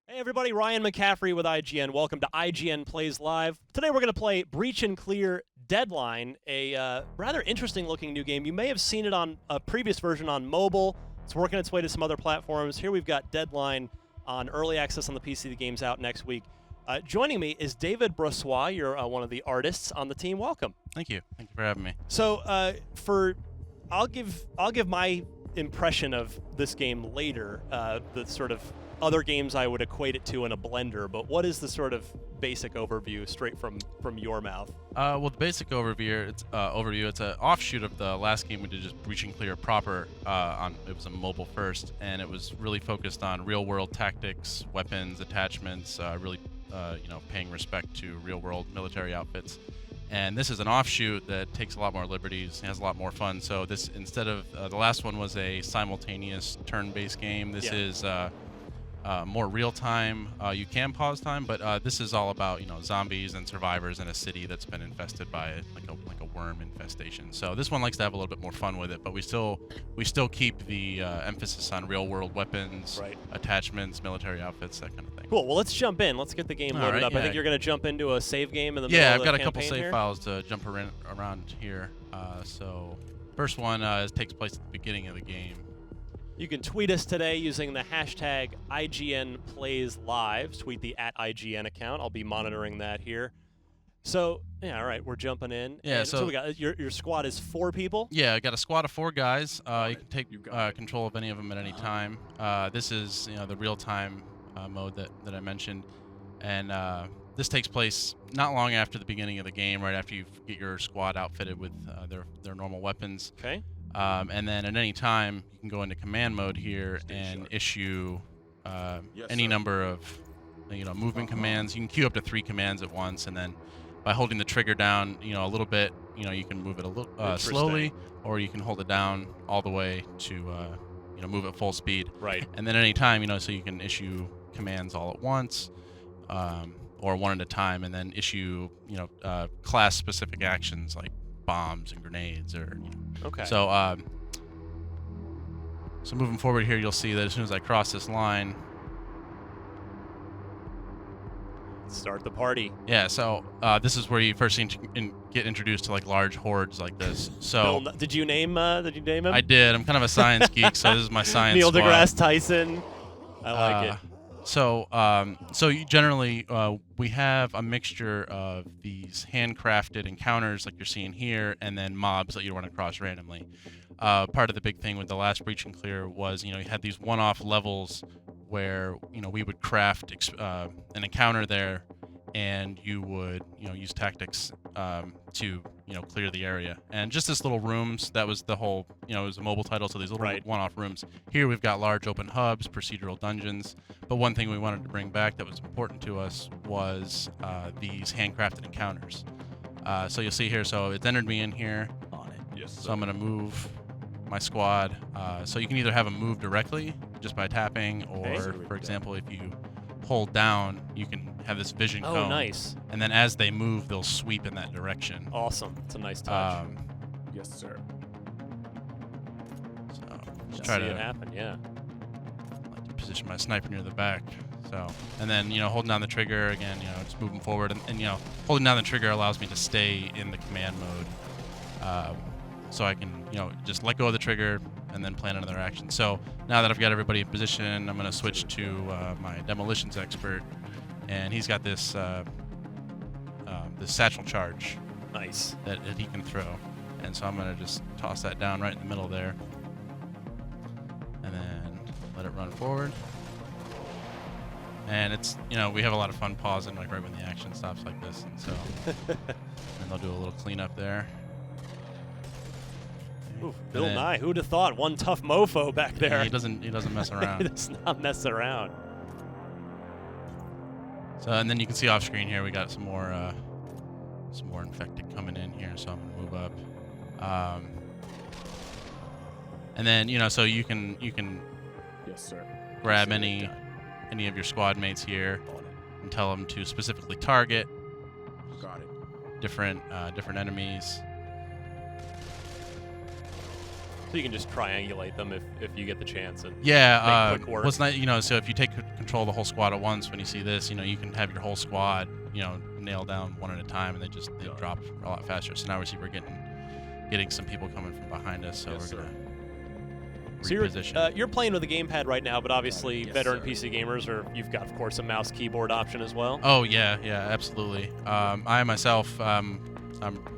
Hey everybody, Ryan McCaffrey with IGN. Welcome to IGN Plays Live. Today we're going to play Breach and Clear Deadline, a rather interesting looking new game. You may have seen it on a previous version on mobile. It's working its way to some other platforms. Here we've got Deadline on early access on the PC. The game's out next week. Joining me is David Brossois. You're one of the artists on the team. Welcome. Thank you. Thank you for having me. So I'll give my impression of this game later. The sort of other games I would equate it to in a blender, but what is the sort of basic overview straight from your mouth? Well, the basic overview, it's an offshoot of the last game we did, just Breach and Clear proper. It was a mobile first, and it was really focused on real-world tactics, weapons, attachments, really, paying respect to real-world military outfits. And this is an offshoot that takes a lot more liberties, has a lot more fun. So this, instead of the last one was a simultaneous turn-based game, this is more real time. You can pause time, but this is all about zombies and survivors in a city that's been infested by like a worm infestation. So this one likes to have a little bit more fun with it, but we still keep the emphasis on real world weapons, attachments, military outfits, that kind of thing. Cool. Well, let's jump in. Let's get the game loaded up. I think you're going to jump into a save game in the middle of the I've got a couple campaign save here. files to jump around here. So first one takes place at the beginning of the game. You can tweet us today using the hashtag IGNPlaysLive. Tweet the @IGN account. I'll be monitoring that here. So, yeah, all right, we're jumping in. Yeah, and so we got your squad is 4 people? Yeah, I got a squad of 4 guys. You can take control of any of them at any time. This is the real-time mode that I mentioned. And this takes place not long after the beginning of the game, right after you get your squad outfitted with their normal weapons. Okay. And then at any time, you can go into command mode here and issue any number of movement commands. You can queue up to 3 commands at once, and then by holding the trigger down a little bit, you can move it a little slowly, or you can hold it down all the way to move at full speed. Right. And then at any time, so you can issue commands all at once, or one at a time, and then issue class-specific actions like bombs and grenades, or okay. So moving forward here, you'll see that as soon as I cross this line, Start the party. yeah. So this is where you first get introduced to like large hordes like this. So Did you name him? I did. I'm kind of a science geek, so this is my science. Neil squad. deGrasse Tyson. I like it. So you generally we have a mixture of these handcrafted encounters like you're seeing here, and then mobs that you run across randomly. Part of the big thing with the last Breach and Clear was you had these one-off levels where we would craft an encounter there, and you would use tactics to clear the area. And just this little rooms, that was the whole it was a mobile title, so these little one-off rooms. Here we've got large open hubs, procedural dungeons. But one thing we wanted to bring back that was important to us was these handcrafted encounters. So you'll see here, so it's entered me in here. On it. Yes. So I'm gonna move my squad. So you can either have them move directly just by tapping, or for example, if you hold down, you can have this vision cone. Oh, nice. And then as they move, they'll sweep in that direction. Awesome. It's a nice touch. Yes, sir. So just Try to see it happen. Yeah. like to position my sniper near the back. So, and then holding down the trigger again, just moving forward, and holding down the trigger allows me to stay in the command mode. So I can just let go of the trigger and then plan another action. So now that I've got everybody in position, I'm going to switch to my demolitions expert, and he's got this this satchel charge. Nice. That he can throw, and so I'm going to just toss that down right in the middle there, and then let it run forward. And it's we have a lot of fun pausing like right when the action stops like this, and so and they'll do a little cleanup there. Ooh, Bill Nye, who'd have thought? One tough mofo back there. Yeah, he doesn't mess around. He does not mess around. So, and then you can see off screen here we got some more infected coming in here, so I'm gonna move up. And then so you can Yes, sir. grab any of your squad mates here and tell them to specifically target Got it. different enemies. So you can just triangulate them if you get the chance. And Yeah, make quick work. what's nice, so if you take control of the whole squad at once, when you see this, you can have your whole squad, nail down one at a time, and they drop a lot faster. So now we're getting some people coming from behind us, so Yes, we're gonna So reposition. you're playing with a gamepad right now, but obviously Yes, veteran sir. PC gamers, you've got, of course, a mouse keyboard option as well. Oh yeah, absolutely. I myself, I'm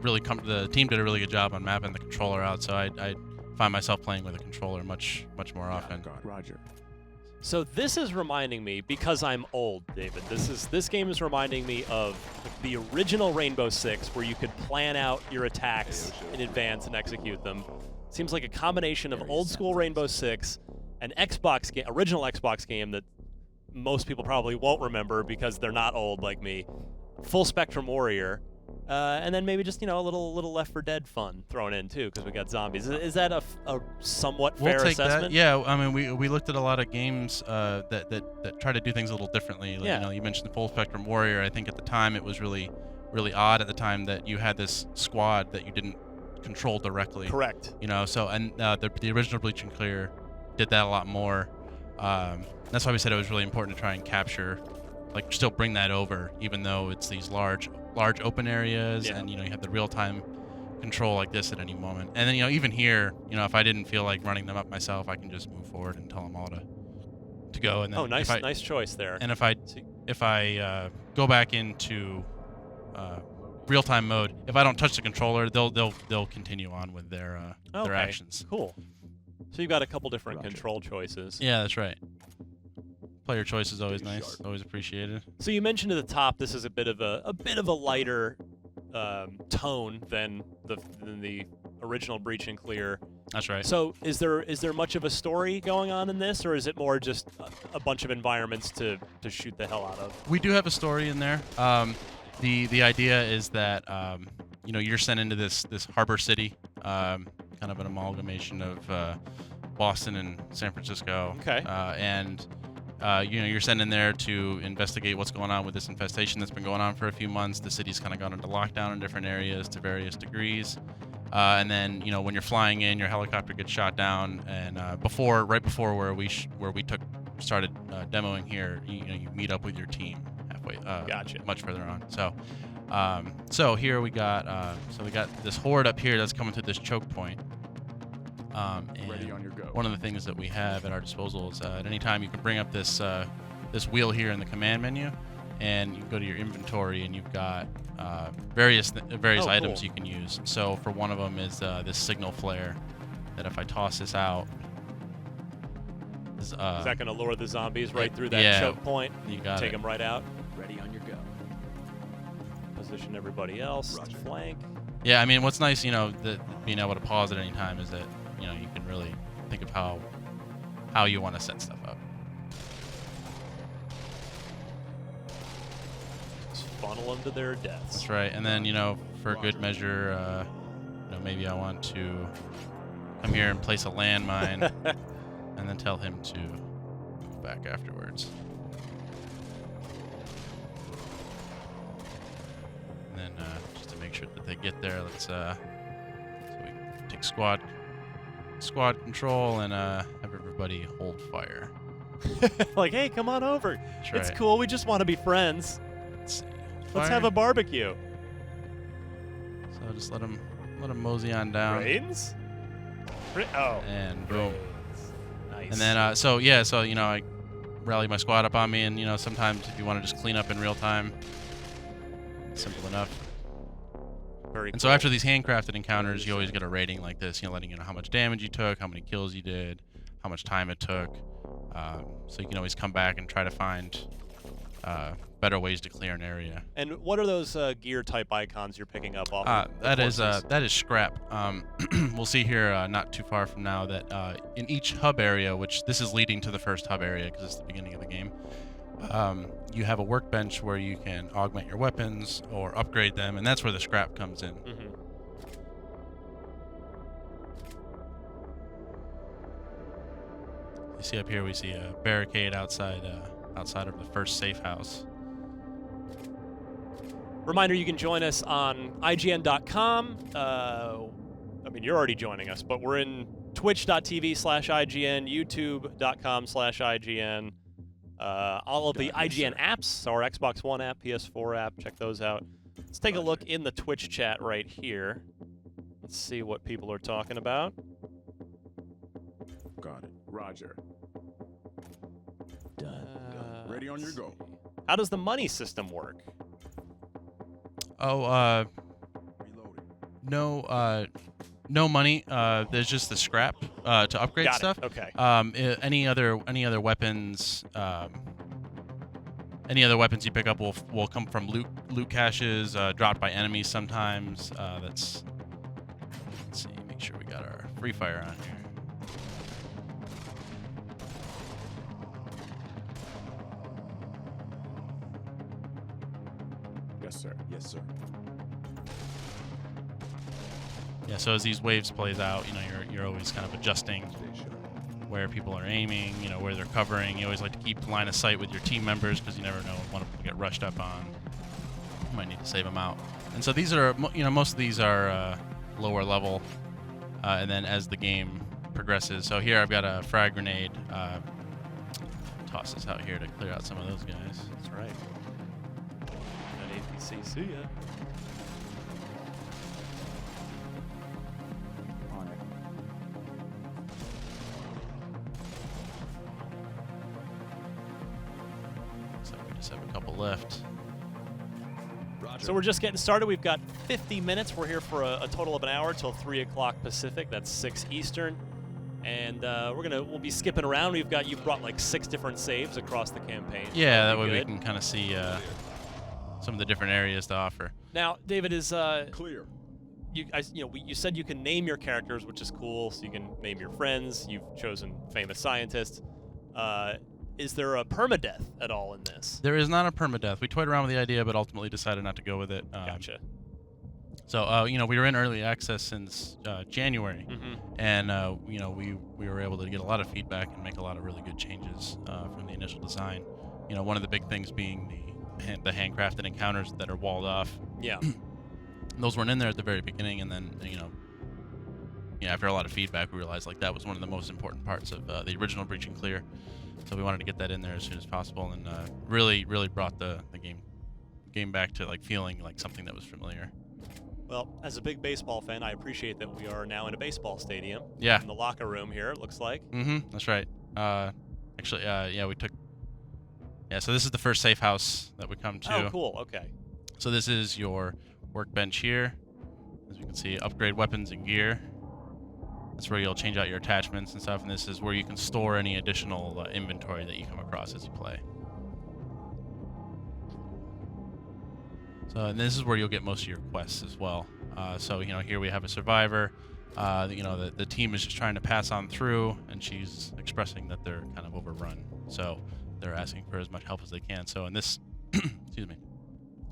really the team did a really good job on mapping the controller out, so I find myself playing with a controller much more often. Roger. So this is reminding me, because I'm old, David. This game is reminding me of the original Rainbow Six, where you could plan out your attacks in advance and execute them. Seems like a combination of old school Rainbow Six, an original Xbox game that most people probably won't remember because they're not old like me. Full Spectrum Warrior, and then maybe just a little Left 4 Dead fun thrown in too, because we got zombies. Is that a somewhat fair We'll take assessment? that. Yeah, I mean we looked at a lot of games that try to do things a little differently. Like, Yeah. you mentioned the Full Spectrum Warrior. I think at the time it was really odd at the time that you had this squad that you didn't control directly. Correct. So the original Bleach and Clear did that a lot more. That's why we said it was really important to try and capture, still bring that over, even though it's these large open areas, Yeah. and you have the real-time control like this at any moment. And then even here, if I didn't feel like running them up myself, I can just move forward and tell them all to go. And then Oh, nice choice there. and if I go back into real-time mode, if I don't touch the controller, they'll continue on with their Okay, actions. Cool. So you've got a couple different Roger. control choices. Yeah, that's right. Player choice is always nice, always appreciated. So you mentioned at the top this is a bit of a lighter tone than the original Breach and Clear. That's right. So is there much of a story going on in this, or is it more just a bunch of environments to shoot the hell out of? We do have a story in there. The idea is that you're sent into this harbor city, kind of an amalgamation of Boston and San Francisco. Okay. And you're sent in there to investigate what's going on with this infestation that's been going on for a few months. The city's kind of gone into lockdown in different areas to various degrees. And then when you're flying in, your helicopter gets shot down, and right before where we started demoing here, you meet up with your team halfway. Gotcha. Much further on. So here we got this horde up here that's coming to this choke point. Ready And on your go. one of the things that we have at our disposal is at any time you can bring up this wheel here in the command menu, and you go to your inventory, and you've got various Oh, items cool. you can use. So for one of them is this signal flare, that if I toss this out, Is that going to lure the zombies right through that yeah, choke point? you got Take it. them right out. Ready on your go. Position everybody else to Roger. flank. Yeah, I mean, what's nice, that being able to pause at any time is that you can really think of how you want to set stuff up. Just funnel them to their deaths. That's right. And then, for good measure, maybe I want to come here and place a landmine and then tell him to move back afterwards. And then just to make sure that they get there, let's so we take squad control and have everybody hold fire. Like, hey, come on over. That's It's right. cool. We just want to be friends. Let's see. Let's Fire. have a barbecue. So just let him mosey on down. Brains? Oh. And boom. Brains. Nice. And then, I rally my squad up on me, and, sometimes if you want to just clean up in real time, simple enough. Very And cool. so after these handcrafted encounters, you always get a rating like this, letting you know how much damage you took, how many kills you did, how much time it took. So you can always come back and try to find better ways to clear an area. And what are those gear type icons you're picking up off of the That is scrap. We'll see here not too far from now that in each hub area, which this is leading to the first hub area because it's the beginning of the game, you have a workbench where you can augment your weapons or upgrade them, and that's where the scrap comes in. Mhm. You see up here, we see a barricade outside of the first safe house. Reminder, you can join us on IGN.com. I mean, you're already joining us, but we're in twitch.tv/IGN, youtube.com/IGN. All of the IGN apps, so our Xbox One app, PS4 app, check those out. Let's take a look in the Twitch chat right here. Let's see what people are talking about. Got it. Roger. Done. Ready on your go. How does the money system work? Oh, Reloading. no money. There's just the scrap to upgrade Got stuff. it. Okay. Any other weapons, any other weapons you pick up will come from loot caches dropped by enemies sometimes. Let's see. Make sure we got our free fire on here. Yes, sir. Yes, sir. Yeah. So as these waves plays out, you're always kind of adjusting where people are aiming, where they're covering. You always like to keep line of sight with your team members because you never know when one of them will get rushed up on. You might need to save them out. And so these are, most of these are lower level, and then as the game progresses. So here I've got a frag grenade. Toss this out here to clear out some of those guys. That's right. An APC, see ya. On it. So we just have a couple left. So we're just getting started. We've got 50 minutes. We're here for a total of an hour till 3 o'clock Pacific. That's 6 Eastern. And we'll be skipping around. You've brought like 6 different saves across the campaign. Yeah, that That'll way be we good. can kind of see some of the different areas to offer. Now, David, is Clear. you said you can name your characters, which is cool. So you can name your friends. You've chosen famous scientists. Is there a permadeath at all in this? There is not a permadeath. We toyed around with the idea, but ultimately decided not to go with it. Gotcha. So, we were in early access since January, Mm-hmm. and we were able to get a lot of feedback and make a lot of really good changes from the initial design. One of the big things being the handcrafted encounters that are walled off. Yeah. Those weren't in there at the very beginning, and then after a lot of feedback, we realized like that was one of the most important parts of the original Breach and Clear. So we wanted to get that in there as soon as possible, and really brought the game back to like feeling like something that was familiar. Well, as a big baseball fan, I appreciate that we are now in a baseball stadium. Yeah. In the locker room here, it looks like. Mm-hmm. That's right. Actually, we took. Yeah. So this is the first safe house that we come to. Oh, cool. Okay. So this is your workbench here. As you can see, upgrade weapons and gear. That's where you'll change out your attachments and stuff, and this is where you can store any additional inventory that you come across as you play. So, and this is where you'll get most of your quests as well. So, here we have a survivor. The team is just trying to pass on through, and she's expressing that they're kind of overrun. So, they're asking for as much help as they can. So, in this, excuse me,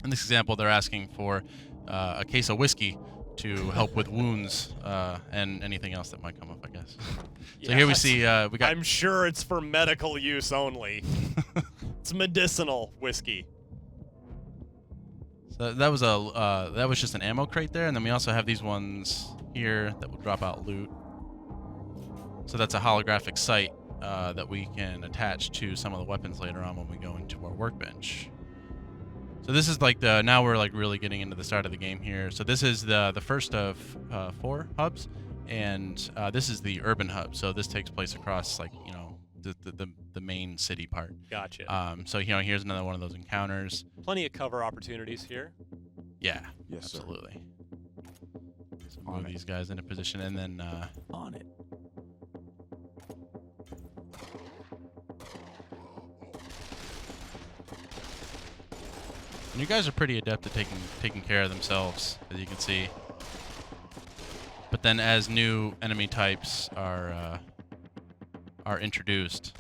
in this example, they're asking for a case of whiskey to help with wounds and anything else that might come up, I guess. So here we see we got. I'm sure it's for medical use only. It's medicinal whiskey. So that was just an ammo crate there, and then we also have these ones here that will drop out loot. So that's a holographic sight that we can attach to some of the weapons later on when we go into our workbench. So this is like now we're like really getting into the start of the game here. So this is the first of 4 hubs, and this is the urban hub. So this takes place across like the main city part. Gotcha. So here's another one of those encounters. Plenty of cover opportunities here. Yeah, Yes, sir. absolutely. So On move it. these guys into position, and then On it. and you guys are pretty adept at taking care of themselves, as you can see. But then, as new enemy types are introduced,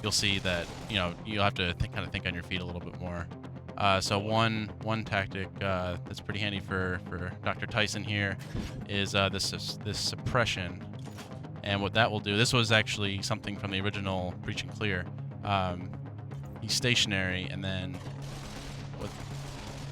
you'll see that you'll have to kind of think on your feet a little bit more. So one tactic that's pretty handy for Dr. Tyson here is this suppression, and what that will do. This was actually something from the original Breach and Clear. He's stationary, and then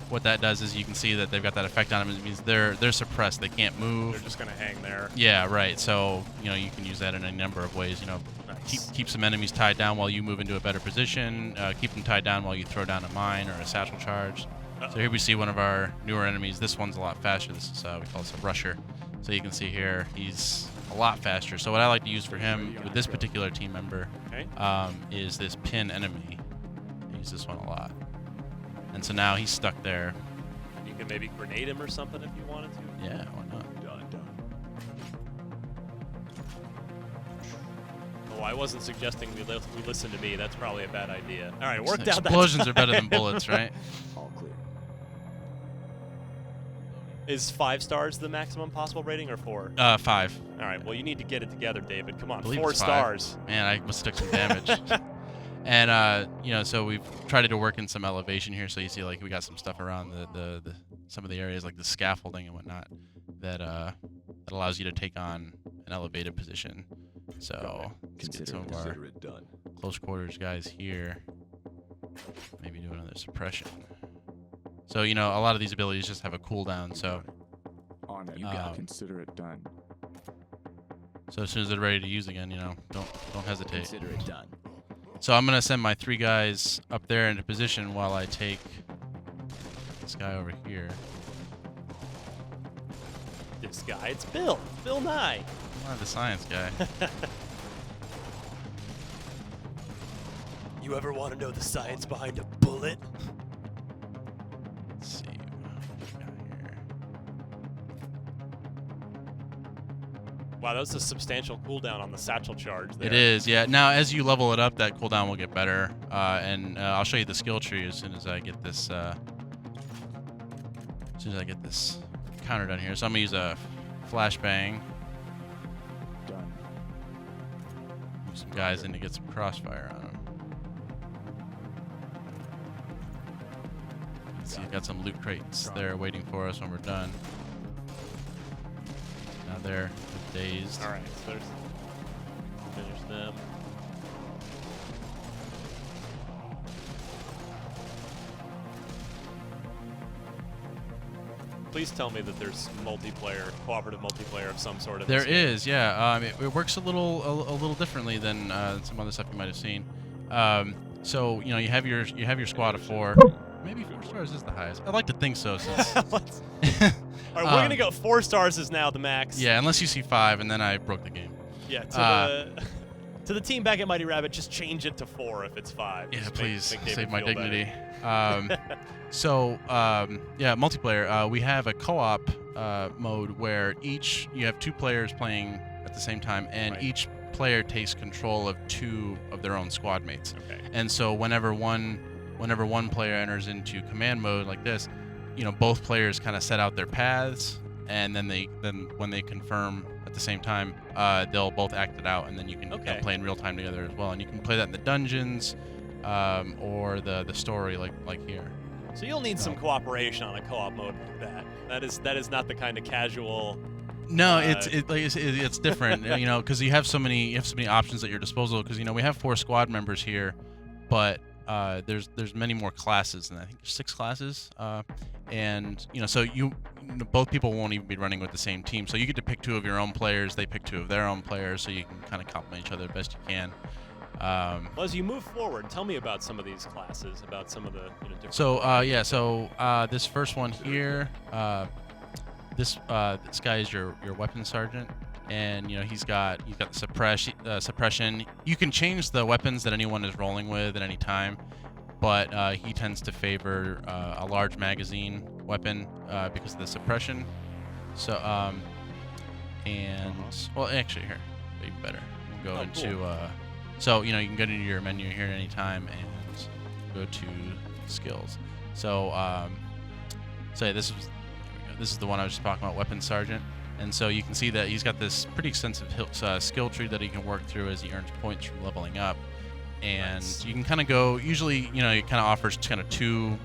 what that does is you can see that they've got that effect on them. It means they're suppressed. They can't move. They're just gonna hang there. Yeah, right. So you can use that in a number of ways. Nice. Keep some enemies tied down while you move into a better position. Keep them tied down while you throw down a mine or a satchel charge. So here we see one of our newer enemies. This one's a lot faster. This is we call this a rusher. So you can see here he's a lot faster. So what I like to use for him with this particular team member is this pin enemy. I use this one a lot. And so now he's stuck there. You can maybe grenade him or something if you wanted to. Yeah, why not? Done. Oh, I wasn't suggesting we listen to me. That's probably a bad idea. All right, worked out. Explosions are better than bullets, right? All clear. Is 5 stars the maximum possible rating or 4? 5. All right, well, you need to get it together, David. Come on, I believe 4 it's 5. stars. Man, I must have took some damage. And so we've tried to work in some elevation here, so you see like we got some stuff around the some of the areas like the scaffolding and whatnot that allows you to take on an elevated position. So let's get some of our close quarters guys here. Maybe do another suppression. So a lot of these abilities just have a cooldown. So On it. You got consider it done. So as soon as they're ready to use again, don't hesitate. Consider it done. So I'm gonna send my 3 guys up there into position while I take this guy over here. This guy, it's Bill. Bill Nye. I'm not the science guy. You ever want to know the science behind a bullet? Let's see what we got here. Wow, that was a substantial cooldown on the satchel charge there. It is, yeah. Now as you level it up, that cooldown will get better, and I'll show you the skill tree as soon as I get this. Counter done here. So I'm gonna use a flashbang. Done. Move some guys in to get some crossfire on them. See, got some loot crates there waiting for us when we're done. Now they're dazed. All right, so there's finish them. Please tell me that there's cooperative multiplayer of some sort. There is, yeah. It works a little differently than some other stuff you might have seen. So you have your squad of 4. Maybe 4 stars is the highest. I'd like to think so. Since All right, we're gonna go 4 stars is now the max. yeah, unless you see 5, and then I broke the game. Yeah. To the team back at Mighty Rabbit, just change it to 4 if it's 5. Yeah, Just please make David save my feel better. dignity. Yeah, multiplayer. We have a co-op mode where you have 2 players playing at the same time, and Right. each player takes control of 2 of their own squad mates. Okay. And so whenever one player enters into command mode like this, both players kind of set out their paths, and then when they confirm at the same time, they'll both act it out, and then you can play in real time together as well. And you can play that in the dungeons, or the story like here. So you'll need some cooperation on a co-op mode like that. That is not the kind of casual. No, it's different, because you have so many options at your disposal. Because we have 4 squad members here, but there's many more classes, and I think there's 6 classes, and so both people won't even be running with the same team. So you get to pick 2 of your own players, they pick 2 of their own players, so you can kind of complement each other the best you can. Well, as you move forward, tell me about some of these classes, about some of the different. So this first one here, this guy is your weapons sergeant, and he's got the suppression. You can change the weapons that anyone is rolling with at any time, but he tends to favor a large magazine weapon because of the suppression. So well, actually here, even better. We'll go into cool. So you can go into your menu here at any time and go to skills. So yeah, this is the one I was just talking about, weapons sergeant. And so you can see that he's got this pretty extensive skill tree that he can work through as he earns points from leveling up. And you can kind of go, usually, it kind of offers kind of 2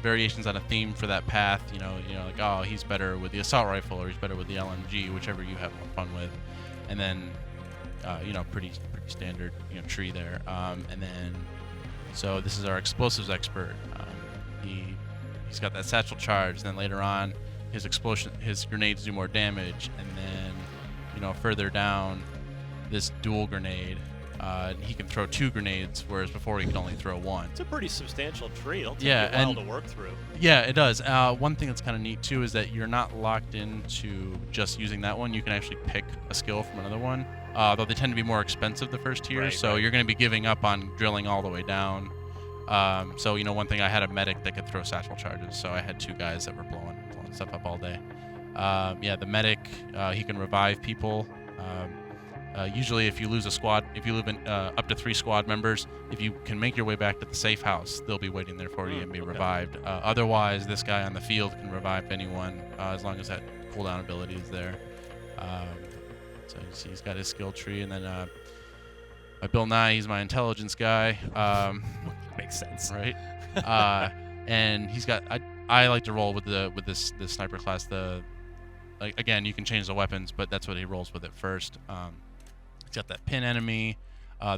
variations on a theme for that path. Like, oh, he's better with the assault rifle, or he's better with the LMG, whichever you have more fun with. And then, pretty standard, tree there. And then, so this is our explosives expert. He he's got that satchel charge. Then later on, his grenades do more damage, and then, you know, further down, this dual grenade. He can throw 2 grenades, whereas before he could only throw 1. It's a pretty substantial tree. It'll take Yeah, you a while and- to work through. Yeah, it does. One thing that's kind of neat too is that you're not locked into just using that one. You can actually pick a skill from another one, though they tend to be more expensive the first tier. Right, So right. you're going to be giving up on drilling all the way down. So, you know, one thing, I had a medic that could throw satchel charges, so I had 2 guys that were blowing stuff up all day. Yeah, the medic, he can revive people. Usually, if you lose a squad, if you lose up to 3 squad members, if you can make your way back to the safe house, they'll be waiting there for you and be Okay. revived. Otherwise, this guy on the field can revive anyone as long as that cooldown ability is there. So you see, he's got his skill tree, and then my Bill Nye, he's my intelligence guy. Makes sense. Right. And he's got. I like to roll with this sniper class. Again, you can change the weapons, but that's what he rolls with at first. He's got that pin enemy.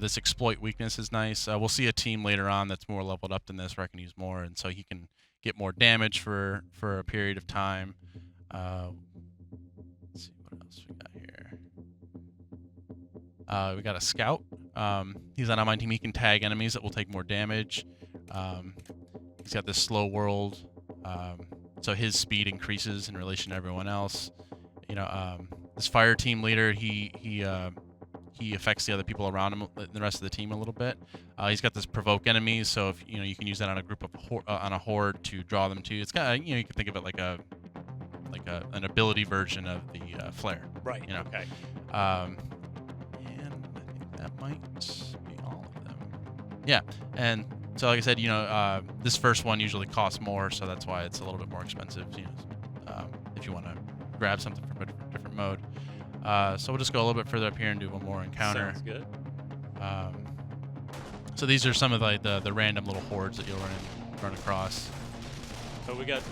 This exploit weakness is nice. We'll see a team later on that's more leveled up than this where I can use more, and so he can get more damage for a period of time. Let's see what else we got here. We got a scout. He's on my team. He can tag enemies that will take more damage. He's got this slow world, so his speed increases in relation to everyone else. You know, this fire team leader, he affects the other people around him, the rest of the team, a little bit. He's got this provoke enemies, so if you know, you can use that on a group of on a horde to draw them to you. It's kind of, you know, you can think of it like an ability version of the flare. Right. You know. Okay. And I think that might be all of them. Yeah, and so like I said, you know, this first one usually costs more, so that's why it's a little bit more expensive. You know, if you want to grab something from a different mode. So we'll just go a little bit further up here and do one more encounter. Sounds good. So these are some of the random little hordes that you'll run across. So we got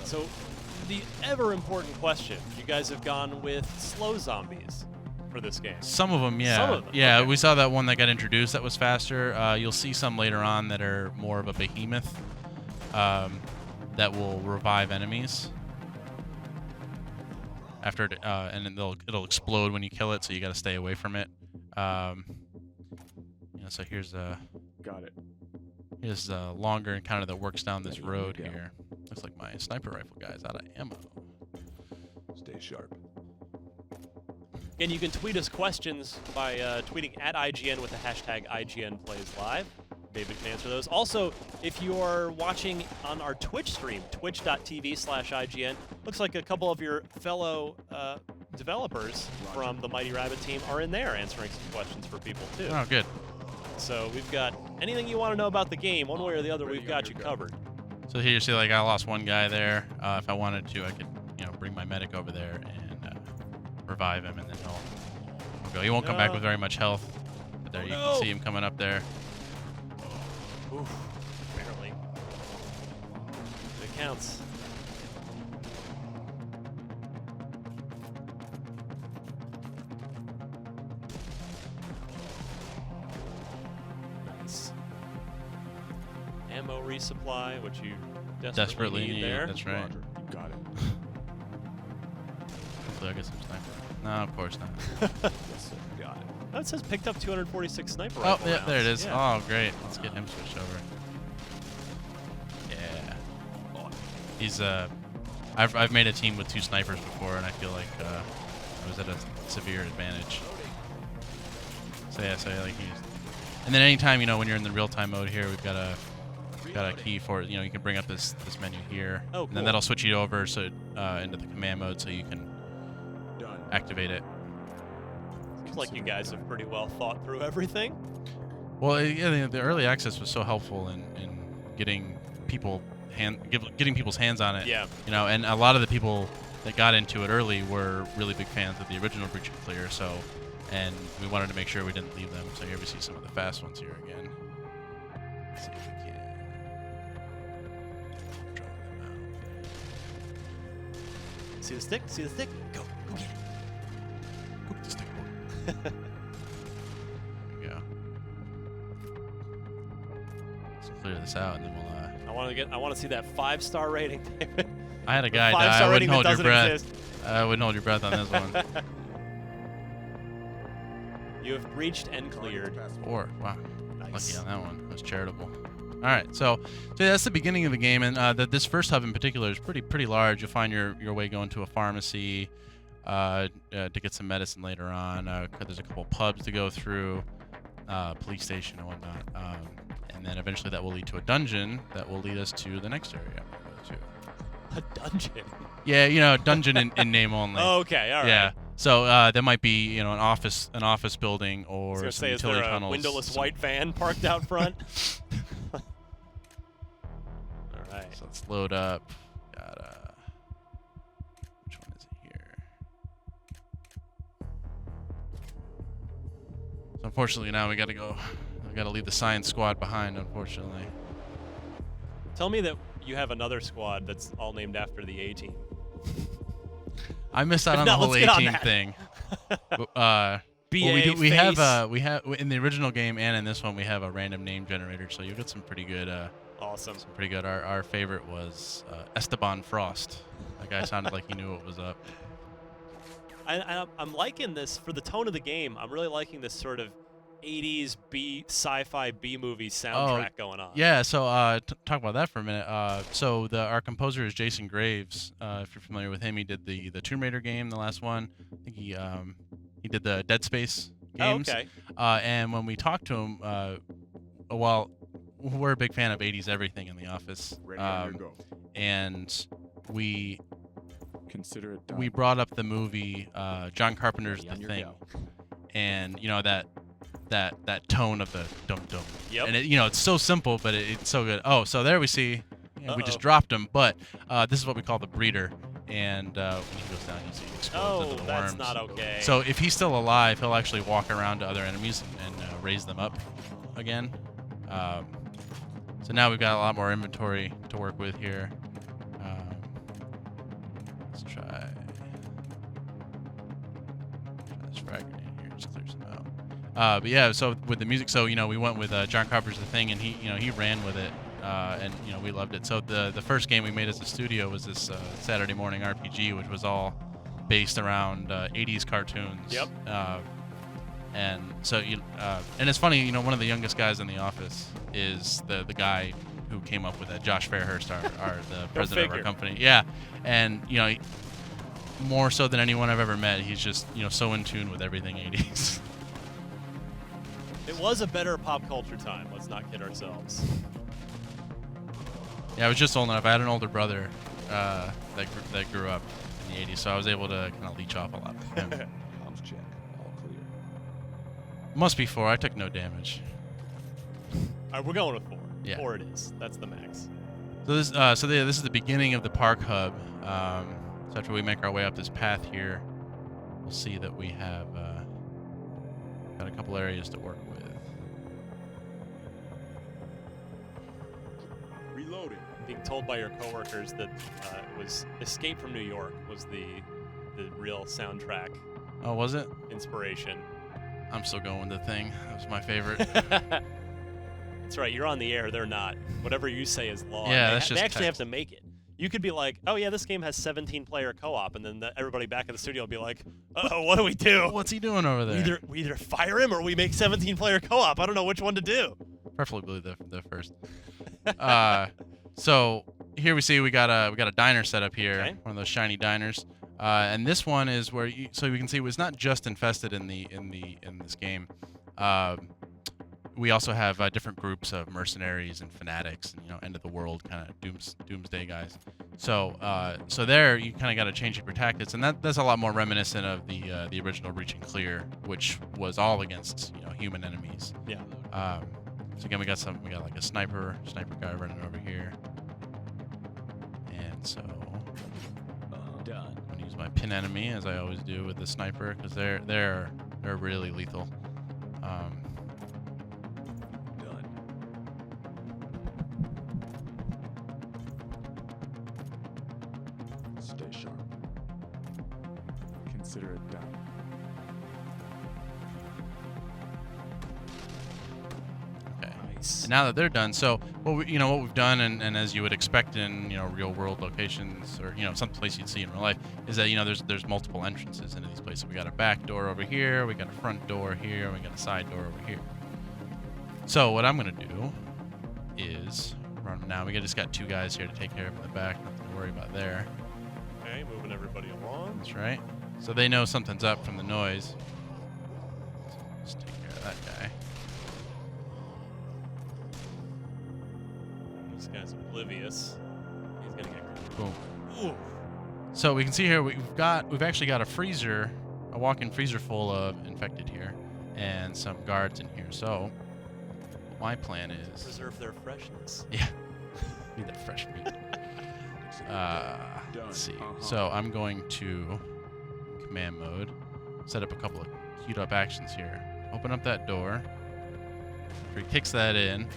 the ever important question. You guys have gone with slow zombies for this game. Some of them, yeah. Some of them, yeah, okay. we saw that one that got introduced that was faster. You'll see some later on that are more of a behemoth that will revive enemies. After it, and then it'll explode when you kill it, so you got to stay away from it. So here's Got it. a longer encounter that works down this Ready, on road your go. here. Looks like my sniper rifle guy's out of ammo. Stay sharp. And you can tweet us questions by tweeting at IGN with the hashtag IGNPlaysLive. David can answer those. Also, if you're watching on our Twitch stream, twitch.tv/IGN, looks like a couple of your fellow developers from the Mighty Rabbit team are in there answering some questions for people, too. Oh, good. So we've got anything you want to know about the game, one way or the other, we've got you covered. So here you see, like, I lost one guy there. If I wanted to, I could, you know, bring my medic over there and revive him, and then he'll go. He won't come back with very much health. But there you can see him coming up there. Oof, barely. It counts. Nice. Ammo resupply, which you desperately need there. That's right. Roger. You got it. Hopefully I get some sniper. No, of course not. Yes, sir. Got it. Oh, it says picked up 246 sniper Oh, rifle yeah, rounds. there it is. Yeah. Oh, great. Let's get him switched over. Yeah. He's I've made a team with 2 snipers before, and I feel like I was at a severe advantage. So yeah, like he's. And then anytime, you know, when you're in the real-time mode here, we've got a key for it. You know, you can bring up this menu here, Oh, and then cool. that'll switch you over into the command mode, so you can Done. activate it. Seems like you guys have pretty well thought through everything. Well, yeah, the early access was so helpful in getting people getting people's hands on it. Yeah. You know, and a lot of the people that got into it early were really big fans of the original Breach and Clear. So, and we wanted to make sure we didn't leave them. So here we see some of the fast ones here again. Let's see if we can draw them out. See the stick? See the stick? Go get it. Go get the stick, boy. There we go. Let's clear this out, and then we'll. I I want to see that 5-star rating, David. I had a guy die. 5-star I rating wouldn't that hold your doesn't breath. exist. I wouldn't hold your breath on this one. You have breached and cleared. 4. Wow. Nice. Lucky on that one. That was charitable. All right, so that's the beginning of the game, and this first hub in particular is pretty large. You'll find your way going to a pharmacy to get some medicine later on. There's a couple pubs to go through, police station and whatnot, and then eventually that will lead to a dungeon that will lead us to the next area I'm going to. A dungeon. Yeah, dungeon in name only. Okay, all right. Yeah. So there might be an office building I was or gonna some say, is there utility a tunnels. windowless white van parked out front? All right. So let's load up. Got which one is it here? So unfortunately now we gotta go. We gotta leave the science squad behind. Unfortunately. Tell me that you have another squad that's all named after the A team. I missed out on No, the whole let's get on A-team that. thing. BA, Well, we have face. in the original game and in this one we have a random name generator. So you got some pretty good. Awesome. Some pretty good. Our favorite was Esteban Frost. That guy sounded like he knew what was up. I'm liking this for the tone of the game. I'm really liking this sort of 80s sci-fi B-movie soundtrack going on. Yeah, so talk about that for a minute. So our composer is Jason Graves. If you're familiar with him, he did the Tomb Raider game, the last one. I think he did the Dead Space games. Oh, okay. And when we talked to him, well, we're a big fan of 80s everything in the office. Ready on your go. And we Consider it done. we brought up the movie John Carpenter's Ready The on your Thing, go. and that tone of the dum dum. Yep. And it's so simple, but it's so good. Oh, so there we see. We just Uh-oh. dropped him, but this is what we call the breeder. And when he goes down, you see he explodes Oh, into the that's worms. not okay. So if he's still alive, he'll actually walk around to other enemies and raise them up again. So now we've got a lot more inventory to work with here. Let's try this fragment in here, just clear some out. But yeah, so with the music, so we went with John Carpenter's The Thing, and he ran with it, and we loved it. So the first game we made as a studio was this Saturday morning RPG, which was all based around 80s cartoons. Yep. And so and it's funny, one of the youngest guys in the office is the guy who came up with that. Josh Fairhurst, the president of our figure. company. Yeah, and more so than anyone I've ever met, he's just so in tune with everything 80s. It was a better pop culture time. Let's not kid ourselves. Yeah, I was just old enough. I had an older brother that grew up in the 80s, so I was able to kind of leech off a lot from him. Comms check. All clear. Must be 4. I took no damage. All right, we're going with 4. Yeah. 4 it is. That's the max. So this is the beginning of the park hub. So after we make our way up this path here, we'll see that we have got a couple areas to work with. Reloading. Being told by your coworkers that it was Escape from New York was the real soundtrack Oh, was it? inspiration. I'm still going with The Thing. That was my favorite. That's right. You're on the air. They're not. Whatever you say is law. Yeah, they, that's they just actually text. have to make it. You could be like, oh yeah, this game has 17-player co-op, and then everybody back at the studio will be like, oh, what do we do? What's he doing over there? We either fire him or we make 17-player co-op. I don't know which one to do. Preferably the first. So here we see we got a diner set up here, Okay. one of those shiny diners, and this one is where you can see it was not just infested in this game. We also have different groups of mercenaries and fanatics, and end of the world kind of doomsday guys. So there you kind of got to change up your tactics, and that's a lot more reminiscent of the original Breach and Clear, which was all against human enemies. Yeah. So again, we got like a sniper guy running over here, and so Done. I'm gonna use my pin enemy as I always do with the sniper because they're really lethal. Done. Stay sharp. Consider it done. Okay. Nice. And now that they're done, so what we've done, and as you would expect in real world locations or some place you'd see in real life, is that there's multiple entrances into these places. We got a back door over here, we got a front door here, and we got a side door over here. So what I'm gonna do is run now. We just got 2 guys here to take care of in the back. Nothing to worry about there. Okay, moving everybody along. That's right. So they know something's up from the noise. So let's take care of that guy. This guy's oblivious. He's gonna get Boom. Ooh. So we can see here we've actually got a walk-in freezer full of infected here, and some guards in here. So my plan is Preserve their freshness. yeah, need that fresh meat. Let's see. So I'm going to command mode, set up a couple of queued up actions here. Open up that door. After he kicks that in,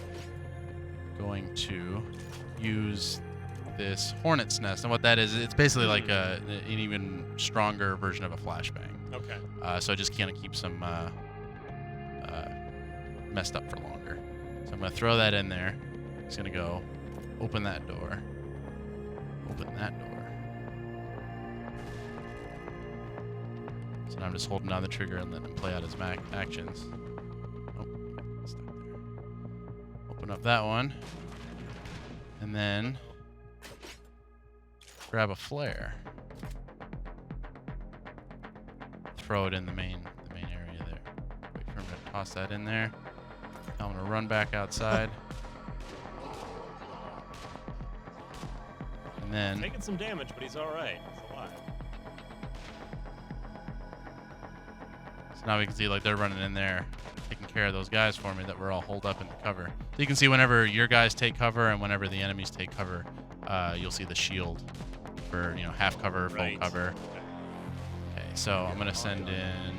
going to use this hornet's nest, and what that is, it's basically like an even stronger version of a flashbang. Okay. So it just kind of keeps them messed up for longer. So I'm gonna throw that in there. It's gonna go open that door. Open that door. So now I'm just holding down the trigger and letting him play out his actions. Oh, okay, stuck there. Open up that one, and then grab a flare. Throw it in the main area there. Wait for him to toss that in there. I'm gonna run back outside. And then Taking some damage, but he's all right. He's alive. so now we can see like they're running in there, taking care of those guys for me that were all holed up in the cover. So you can see whenever your guys take cover and whenever the enemies take cover, you'll see the shield for half cover, full Right. cover. Okay, so I'm gonna send in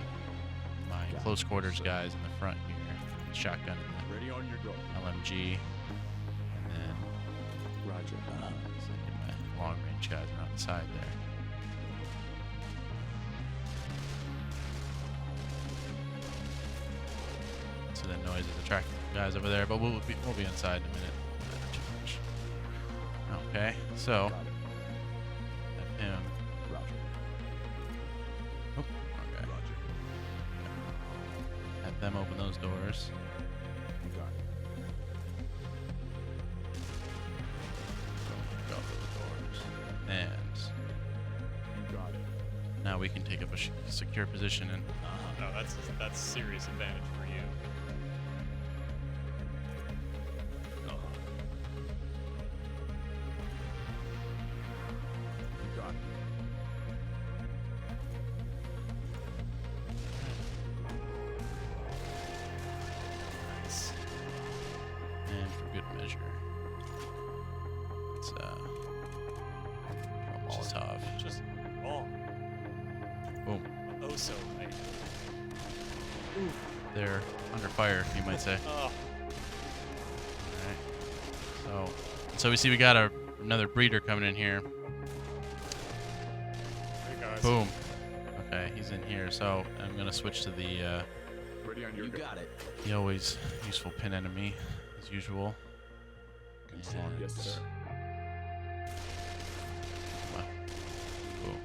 my close quarters guys in the front here, shotgun and Ready on your go. the LMG, and then Roger. send in my long range guys around the side there. So that noise is attracting the guys over there, but we'll be inside in a minute. Not too much. Okay, so Got it. have him. Roger. Oh, okay. Roger. Have them open those doors. You got it. Go through the doors. And You got it. now we can take up a secure position and No, that's serious advantage for you. You got it. Nice. and for good measure, let's throw a Molotov. Just oh, Boom. oh so right. They're under fire, you might say. Oh, Alright. So we see we got another breeder coming in here. there goes. Boom. Okay, he's in here. So I'm gonna switch to the Ready on your go. the always useful pin enemy, as usual. Confirm. Yes, sir. Boom.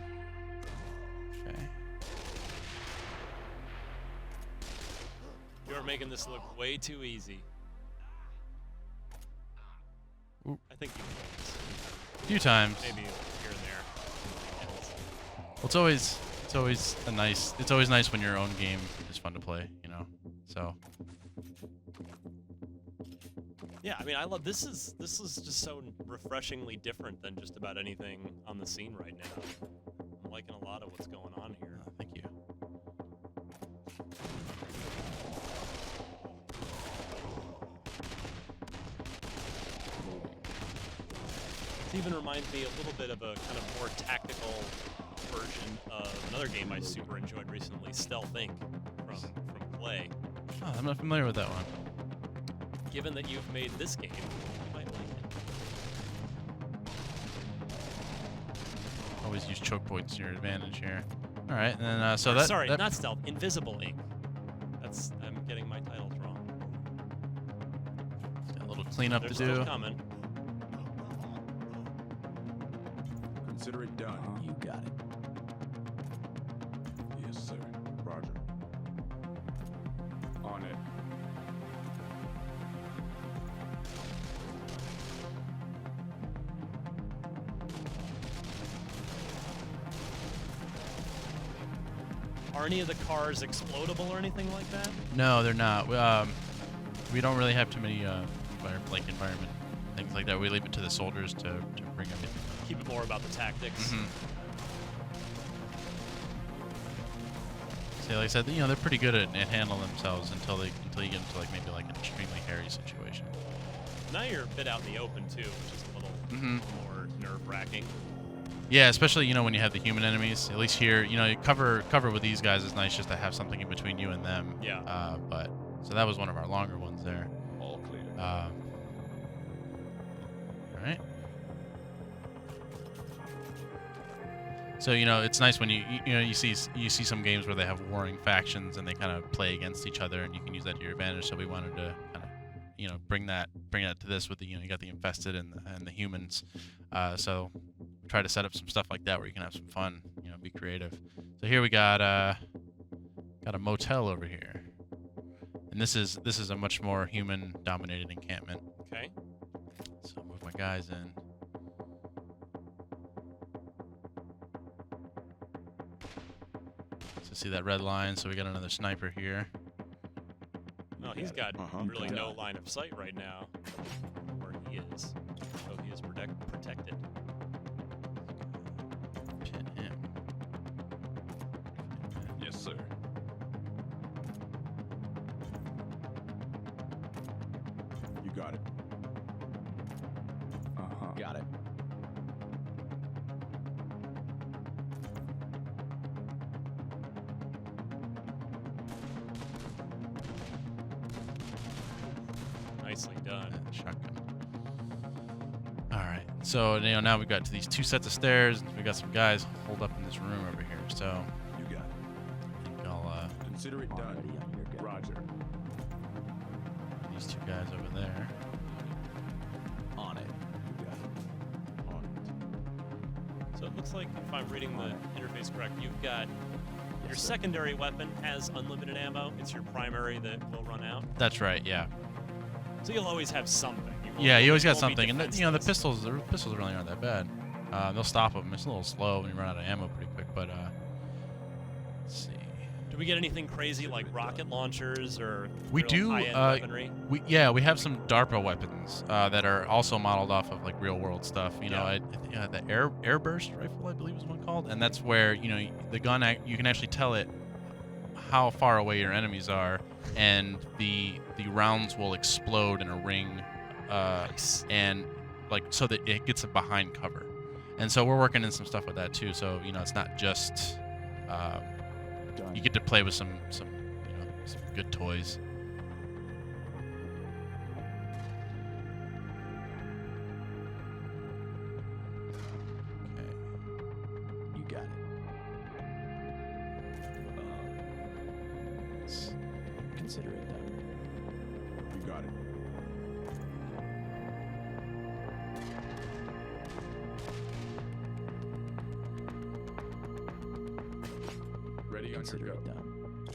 Okay. You're making this look way too easy. Oop. I think you can win this. A few times. Maybe here and there. Well, it's always nice when your own game is fun to play, So Yeah, I mean, I love this. Is just so refreshingly different than just about anything on the scene right now. I'm liking a lot of what's going on here. thank you. It even reminds me a little bit of a kind of more tactical version of another game I super enjoyed recently, Stealth Inc. from Play. Oh, I'm not familiar with that one. Given that you've made this game, you might like it. Always use choke points to your advantage here. All right, and then so that Sorry, that, not Stealth, Invisible Inc. I'm getting my titles wrong. cleanup They're to still do. coming. Consider it done. You got it. Yes, sir. Roger. On it. Are any of the cars explodable or anything like that? No, they're not. We don't really have too many environment things like that. We leave it to the soldiers to bring everything up. Keep it more about the tactics. Mhm. So like I said, they're pretty good at handling themselves until you get into like maybe like an extremely hairy situation. Now you're a bit out in the open too, which is a little Mhm. more nerve-wracking. Yeah, especially when you have the human enemies. At least here, cover with these guys is nice just to have something in between you and them. Yeah. But so that was one of our longer ones there. All clear. All right. So it's nice when you see some games where they have warring factions and they kind of play against each other, and you can use that to your advantage. So we wanted to kind of bring that to this with the you got the infested and the humans. So try to set up some stuff like that where you can have some fun, be creative. So here we got a motel over here, and this is a much more human dominated encampment. Okay. So I'll move my guys in. So see that red line, so we got another sniper here. No, he's got really Done. no line of sight right now where he is. So he is protected. Pin him. Yes, sir. You got it. Got it. Nicely done. Shotgun. All right. So now we've got these two sets of stairs. We got some guys holed up in this room over here. So You got it. I think I'll Consider it done. Already on your go. Roger. these two guys over there. On it. You got it. On it. So it looks like, if I'm reading the interface correct, you've got your secondary weapon has unlimited ammo. It's your primary that will run out. That's right. Yeah. So you'll always have something. Yeah. You always got won't be something, and the defenseless. pistols really aren't that bad. They'll stop them. It's a little slow when you run out of ammo pretty quick, but let's see. Do we get anything crazy like rocket launchers or We real do, high-end weaponry? We have some DARPA weapons that are also modeled off of like real world stuff. Yeah. I think the airburst rifle, I believe, is one called, and that's where the gun you can actually tell it how far away your enemies are, and the rounds will explode in a ring, Nice. and like so that it gets it behind cover. And so we're working in some stuff with that too. So it's not just Done. you get to play with some some good toys. Okay. You got it. Consider it done. You got it. Ready on your Consider go. it done.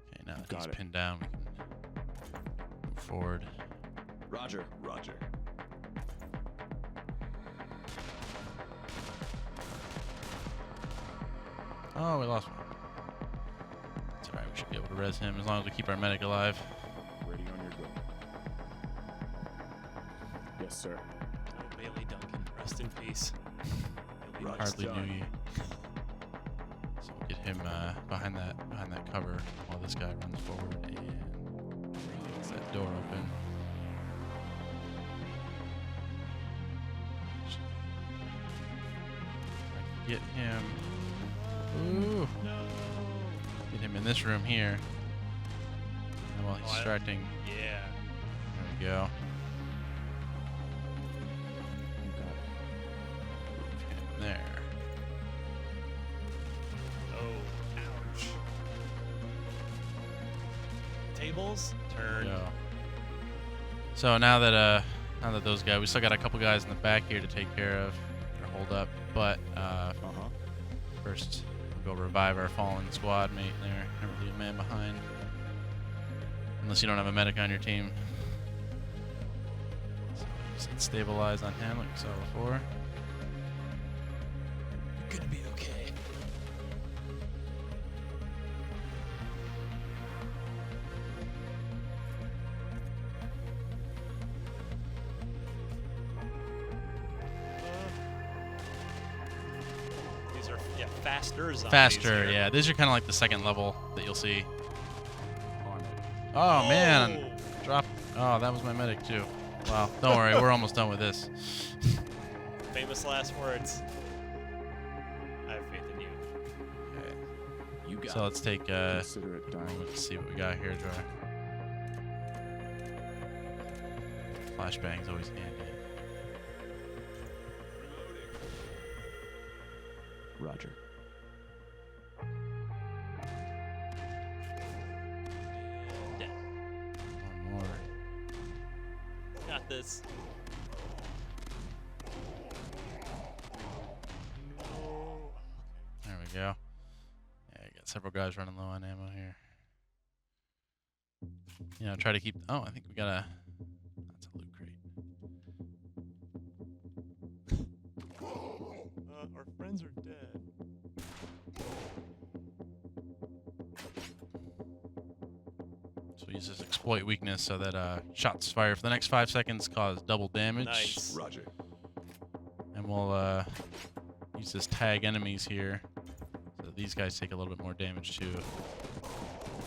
Okay, now that Got he's it. pinned down, we can move forward. Roger. Roger. Oh, we lost one. It's alright, we should be able to res him as long as we keep our medic alive. Ready on your go. Yes, sir. Oh, Bailey Duncan, rest in peace. Bailey Right. Hardly done. knew you. So we'll get him behind that cover while this guy runs forward and gets that door open. Get him. Ooh. No. Get him in this room here. And while he's Oh, distracting, Yeah. there we go. You got it. Move him there. Oh, ouch. tables. Turn. Go. So now that those guys, we still got a couple guys in the back here to take care of or hold up. But first, we'll go revive our fallen squad mate there. Never leave a man behind, unless you don't have a medic on your team. So just hit stabilize on him like we saw before. You're gonna be okay. These are faster zombies. Faster, here. yeah. These are kind of like the second level that you'll see. On it. Oh man, drop. Oh, that was my medic too. Wow. Don't worry, we're almost done with this. Famous last words. I have faith in you. Okay. You got So let's take. Consider it done. Let's see what we got here, Dry. Flashbang's always handy. Roger. Dead. One more. Got this. There we go. Yeah, I got several guys running low on ammo here. You know, try to keep. Oh, I think we got a. That's a loot crate. Our friends are dead. So we use this exploit weakness so that shots fired for the next 5 seconds cause double damage. Nice. Roger. And we'll use this tag enemies here. So these guys take a little bit more damage too.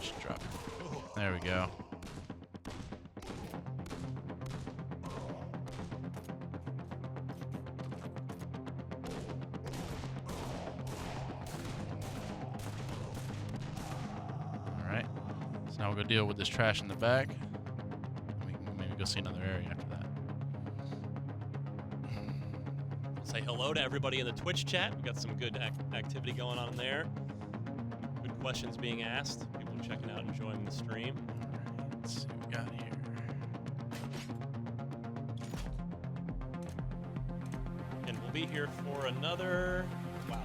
Just drop. There we go. Alright. So now we'll go deal with this trash in the back. We can maybe go see another area after that. Say hello to everybody in the Twitch chat. We got some good activity going on there. Good questions being asked. People checking out, enjoying the stream. Alright, let's see what we got here. And we'll be here for another. Wow,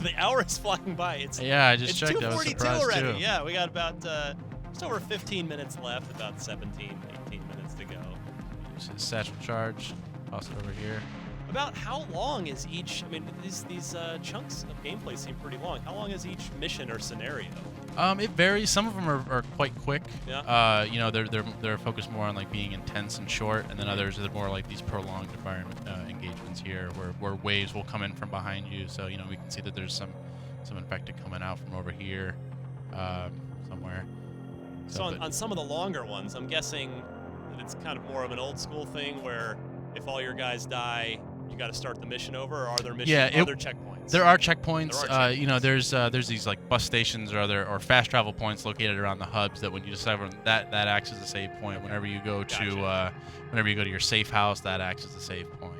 the hour is flying by. It's Yeah, I just it's checked. I was 2:42 surprised already. too. Yeah, we got about just over 15 minutes left. About 17, 18 minutes to go. Use his satchel charge. Toss it over here. About how long is each? I mean, these chunks of gameplay seem pretty long. How long is each mission or scenario? It varies. Some of them are quite quick. Yeah. You know, they're focused more on like being intense and short, and then others are more like these prolonged environment engagements here, where waves will come in from behind you. So you know we can see that there's some infected coming out from over here, somewhere. So on some of the longer ones, I'm guessing that it's kind of more of an old school thing where if all your guys die, you got to start the mission over, or are there missions? Yeah, are there checkpoints? There are checkpoints. There are You know, checkpoints. there's these like bus stations or fast travel points located around the hubs that when you decide that acts as a save point. Whenever you go Gotcha. to your safe house, that acts as a save point.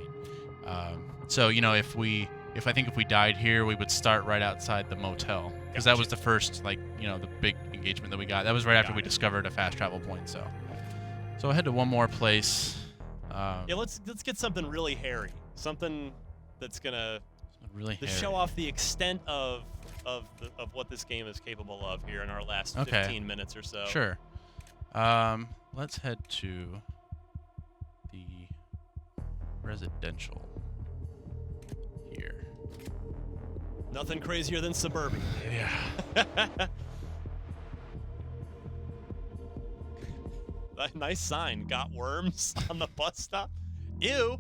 So you know, if we died here, we would start right outside the motel because that Gotcha. was the first the big engagement that we got. That was right after Got we it. discovered a fast travel point. So I'll head to one more place. Yeah, let's get something really hairy, something that's gonna Really to hairy. show off the extent of what this game is capable of here in our last Okay. 15 minutes or so. Sure. Let's head to the residential here. Nothing crazier than suburban. Yeah. Nice sign. Got worms on the bus stop. Ew.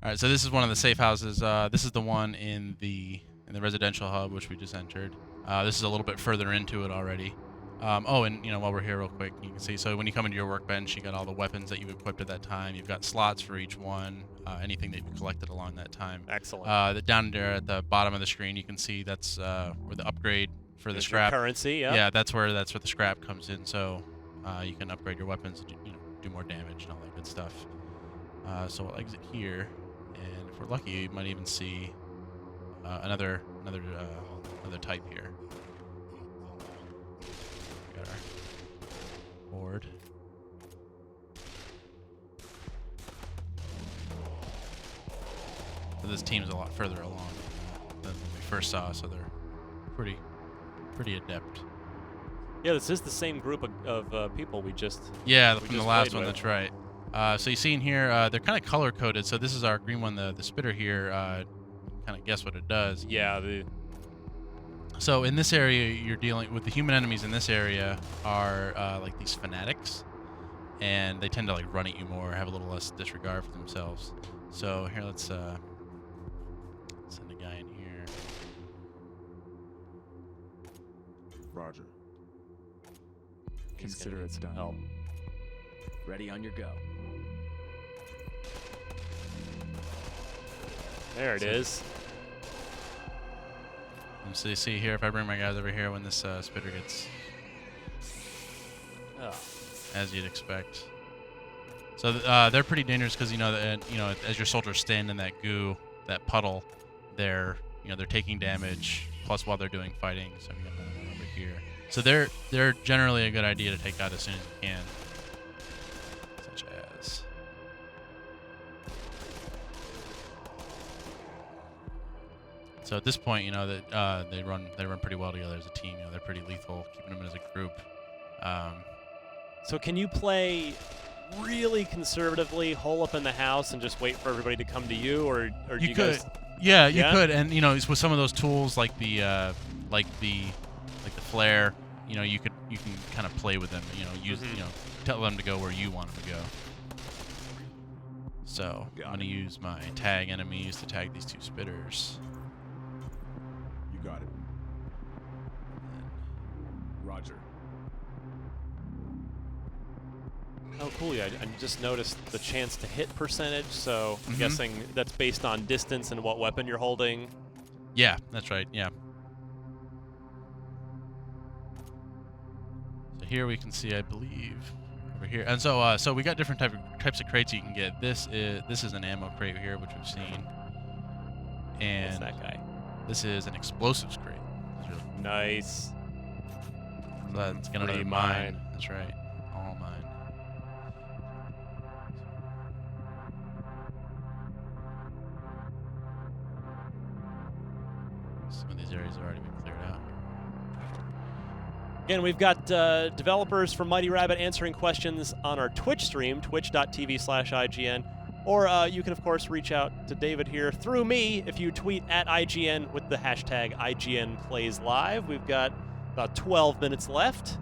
All right, so this is one of the safe houses. This is the one in the residential hub, which we just entered. This is a little bit further into it already. Oh, and you know, while we're here, real quick, you can see. So when you come into your workbench, you got all the weapons that you've equipped at that time. You've got slots for each one. Anything that you've collected along that time. Excellent. Down there at the bottom of the screen, you can see that's where the upgrade for the There's your scrap. currency. Yeah. Yeah, that's where the scrap comes in. So you can upgrade your weapons to do more damage and all that good stuff. So we'll exit here, and if we're lucky, you might even see another type here. Got our board. So this team's a lot further along than we first saw, so they're pretty adept. Yeah, this is the same group of people we just. Yeah, we from the just last played one, with. that's right. So you see in here, they're kind of color coded. So this is our green one, the spitter here. Kind of guess what it does. Yeah, the So in this area, you're dealing with the human enemies in this area are like these fanatics, and they tend to like run at you more, have a little less disregard for themselves. So here, let's send a guy in here. Roger. he's Consider gonna it need some done. help. Ready on your go. There it is. And so you see here, if I bring my guys over here, when this spitter gets, Oh. as you'd expect. So they're pretty dangerous because as your soldiers stand in that goo, that puddle, they're taking damage. Plus, while they're doing fighting, so we got another one over here. So they're generally a good idea to take out as soon as you can. Such as. So at this point, that they run pretty well together as a team. They're pretty lethal, keeping them as a group. So can you play really conservatively, hole up in the house, and just wait for everybody to come to you, or do you could, guys? yeah, you Yeah? could, and it's with some of those tools like the flare. You can kind of play with them. Use tell them to go where you want them to go. So I'm gonna use my tag enemies to tag these two spitters. You got it. Roger. Oh, cool. Yeah, I just noticed the chance to hit percentage. So I'm Mhm. guessing that's based on distance and what weapon you're holding. Yeah, that's right. Yeah. So here we can see, I believe, over here, and so we got different types of crates you can get. This is an ammo crate here, which we've seen, What's and that guy? this is an explosives crate. It's really cool. Nice. So that's got another Pretty mine. mine. That's right. All mine. Some of these areas have already been cleared out. Again, we've got developers from Mighty Rabbit answering questions on our Twitch stream, twitch.tv/IGN. Or you can, of course, reach out to David here through me if you tweet at IGN with the hashtag IGNPlaysLive. We've got about 12 minutes left.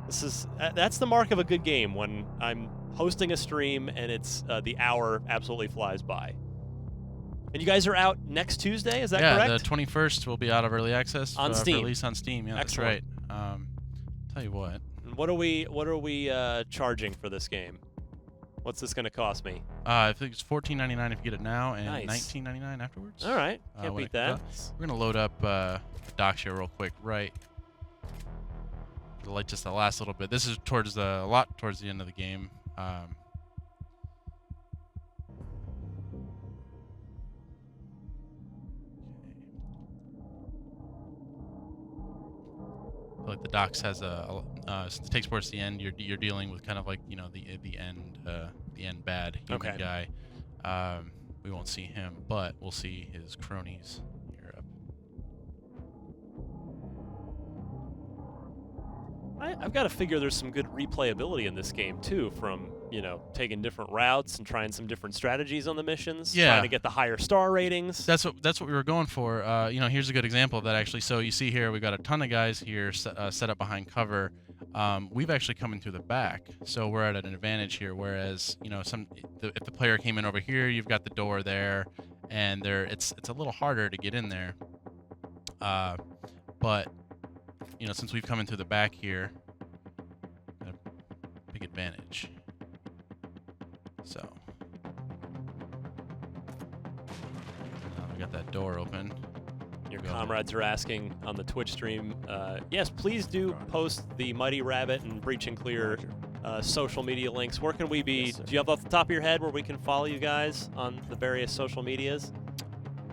That's the mark of a good game, when I'm hosting a stream and it's the hour absolutely flies by. And you guys are out next Tuesday, is that yeah, correct? the 21st will be out of early access On for Steam. release on Steam. Yeah, Excellent. that's right. Tell you what. And what are we charging for this game? What's this going to cost me? I think it's $14.99 if you get it now, and Nice. $19.99 afterwards. All right, can't when beat it comes that. out. We're gonna load up the docs here real quick, right? Like just the last little bit. This is towards a lot towards the end of the game. Like the docs has since it takes place at the end, you're dealing with kind of like the end bad human Okay. guy. We won't see him, but we'll see his cronies here up. I've got to figure there's some good replayability in this game too, from taking different routes and trying some different strategies on the missions, Yeah. trying to get the higher star ratings. That's what we were going for. Here's a good example of that actually. So you see here, we got a ton of guys here set up behind cover. We've actually come in through the back, so we're at an advantage here. Whereas if the player came in over here, you've got the door there, and it's a little harder to get in there. But since we've come in through the back here, got a big advantage. So we got that door open. Your Go ahead. comrades are asking on the Twitch stream. Yes, please do post the Mighty Rabbit and Breach and Clear social media links. Where can we be? Yes, sir. Do you have off the top of your head where we can follow you guys on the various social medias?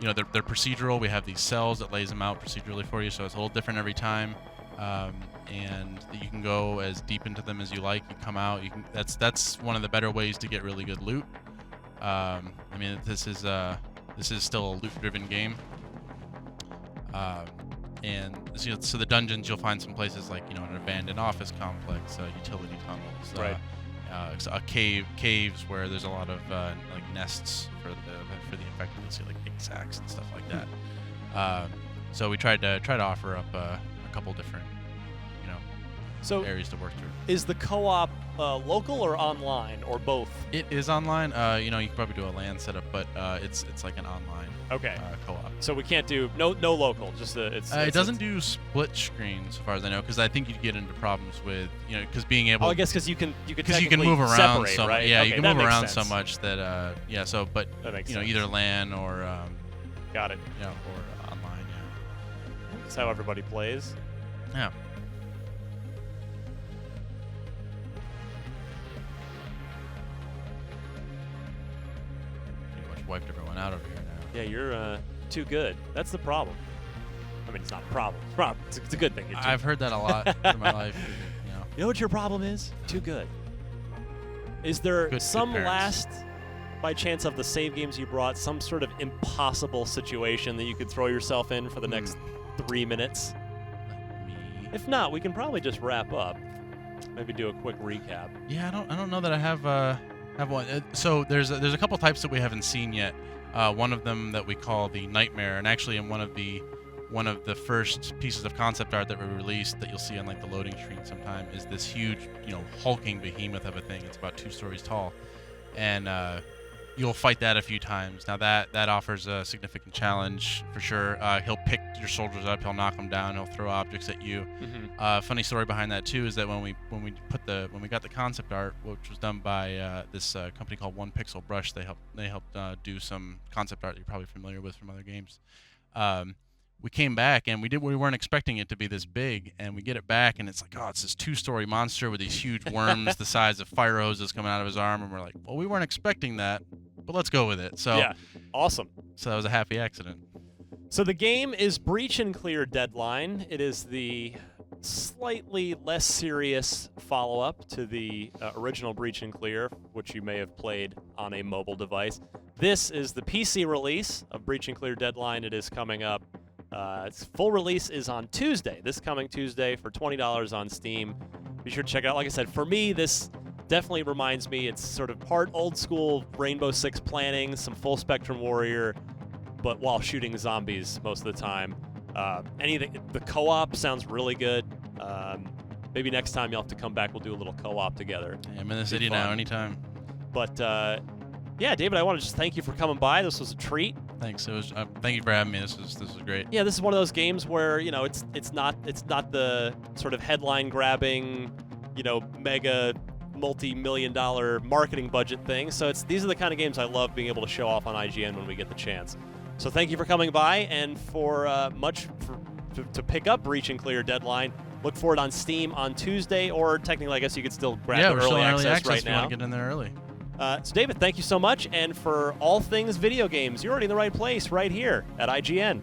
you know, they're procedural. We have these cells that lays them out procedurally for you, so it's a little different every time. And you can go as deep into them as you like. You come out. You can. That's one of the better ways to get really good loot. I mean, this is still a loot-driven game. And so the dungeons, you'll find some places like, you know, an abandoned office complex, utility tunnels, Right. Caves where there's a lot of like nests for the infected. You see like big sacks and stuff like that. So we tried to offer up a couple different, you know, So areas to work through. is the co-op local or online or both? It is online. You know, you can probably do a LAN setup, but it's like an online Okay. co-op. So we can't do no local. Just It doesn't do split screen, so far as I know, because I think you'd get into problems with, you know, because being able. Oh, I guess because you can Move around separate, so right? yeah, Okay, you can that move makes around so sense. much that yeah. So, but That makes you know, sense. either LAN or Got it. you know, or online. That's how everybody plays. Yeah. Pretty much wiped everyone out over here now. Yeah, you're too good. That's the problem. I mean, it's not a problem. It's a good thing. You're too I've heard that a lot through my life. You know. You know what your problem is? Too good. Is there Good some parents. last, by chance of the save games you brought, some sort of impossible situation that you could throw yourself in for the next 3 minutes? Let me. If not, we can probably just wrap up. Maybe do a quick recap. Yeah, I don't know that I have one. So there's a couple types that we haven't seen yet. One of them that we call the Nightmare, and actually in one of the first pieces of concept art that we released that you'll see on like the loading screen sometime is this huge, you know, hulking behemoth of a thing. It's about 2 stories tall, and you'll fight that a few times. Now that offers a significant challenge for sure. He'll pick your soldiers up, he'll knock them down, he'll throw objects at you. Funny story behind that too is that when we got the concept art, which was done by this company called One Pixel Brush, they helped do some concept art that you're probably familiar with from other games. We came back and we weren't expecting it to be this big, and we get it back and it's like, oh, it's this 2-story monster with these huge worms the size of fire hoses coming out of his arm, and we're like, well, we weren't expecting that, but let's go with it. So Yeah, awesome. So that was a happy accident. So the game is Breach and Clear Deadline. It is the slightly less serious follow-up to the original Breach and Clear, which you may have played on a mobile device. This is the PC release of Breach and Clear Deadline. It is coming up. Its full release is on Tuesday, this coming Tuesday, for $20 on Steam. Be sure to check it out. Like I said, for me, this definitely reminds me, it's sort of part old school Rainbow Six planning, some full spectrum warrior, but while shooting zombies most of the time. Anything, the co-op sounds really good. Maybe next time you'll have to come back, we'll do a little co-op together. Hey, I'm in the city now, anytime. But yeah, David, I want to just thank you for coming by. This was a treat. Thanks. It was. Thank you for having me. This was great. Yeah, this is one of those games where, you know, it's not the sort of headline grabbing, you know, mega multi-million-dollar marketing budget thing. So these are the kind of games I love being able to show off on IGN when we get the chance. So thank you for coming by, and for to pick up Breach and Clear Deadline. Look for it on Steam on Tuesday, or technically, I guess you could still grab Yeah, the we're still in early access right if you now. want to get in there early. So David, thank you so much, and for all things video games, you're already in the right place right here at IGN.